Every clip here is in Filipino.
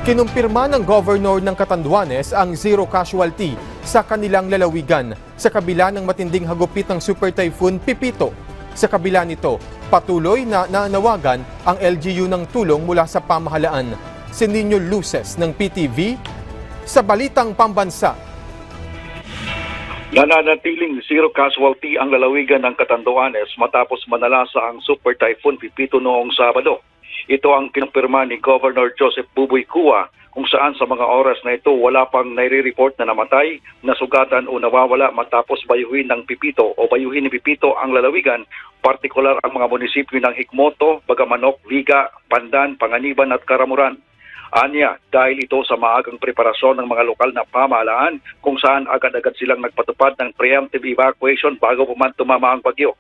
Kinumpirma ng Governor ng Catanduanes ang zero casualty sa kanilang lalawigan sa kabila ng matinding hagupit ng Super Typhoon Pipito. Sa kabila nito, patuloy na nanawagan ang LGU ng tulong mula sa pamahalaan. Si Nino Luces ng PTV sa Balitang Pambansa. Nananatiling zero casualty ang lalawigan ng Catanduanes matapos manalasa ang Super Typhoon Pipito noong Sabado. Ito ang kinumpirma ni Governor Joseph Buboy Cua kung saan sa mga oras na ito wala pang nai-report na namatay, nasugatan o nawawala matapos bayuhin ng Pipito o bayuhin ni Pipito ang lalawigan, partikular ang mga munisipyo ng Higmoto, Bagamanok, Viga, Pandan, Panganiban at Karamuran. Anya, dahil ito sa maagang preparasyon ng mga lokal na pamahalaan kung saan agad-agad silang nagpatupad ng preemptive evacuation bago pa man tumama ang bagyo.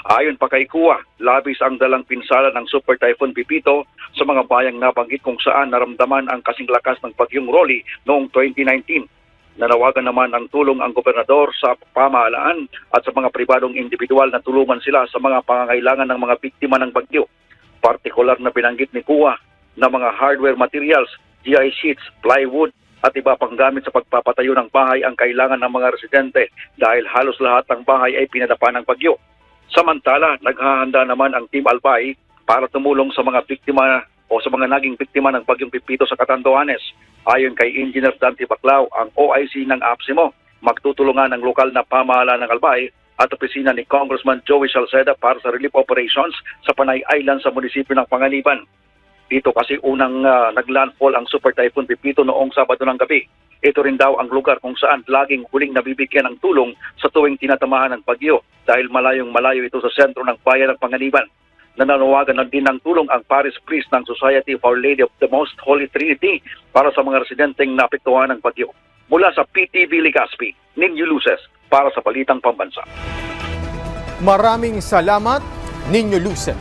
Ayon pa kay Cua, labis ang dalang pinsala ng Super Typhoon Pipito sa mga bayang nabanggit kung saan naramdaman ang kasing lakas ng bagyong Rolly noong 2019. Nanawagan naman ng tulong ang gobernador sa pamahalaan at sa mga pribadong individual na tulungan sila sa mga pangangailangan ng mga biktima ng bagyo. Partikular na binanggit ni Cua na mga hardware materials, GI sheets, plywood at iba pang gamit sa pagpapatayo ng bahay ang kailangan ng mga residente dahil halos lahat ng bahay ay pinadapa ng bagyo. Samantala, naghahanda naman ang Team Albay para tumulong sa mga biktima o sa mga naging biktima ng bagyong Pipito sa Catanduanes. Ayon kay Engineer Dante Baclao, ang OIC ng APSIMO, magtutulungan ng lokal na pamahalaan ng Albay at opisina ni Congressman Joey Salceda para sa relief operations sa Panay Island sa munisipyo ng Panganiban. Dito kasi unang naglandfall ang Super Typhoon Pipito noong Sabado ng gabi. Ito rin daw ang lugar kung saan laging huling nabibigyan ng tulong sa tuwing tinatamahan ng bagyo dahil malayong-malayo ito sa sentro ng bayan ng Panganiban. Nananawagan na din ng tulong ang Parish Priest ng Society of Our Lady of the Most Holy Trinity para sa mga residenteng naapektuhan ng bagyo. Mula sa PTV Legazpi, Nino Luces para sa Balitang Pambansa. Maraming salamat, Nino Luces.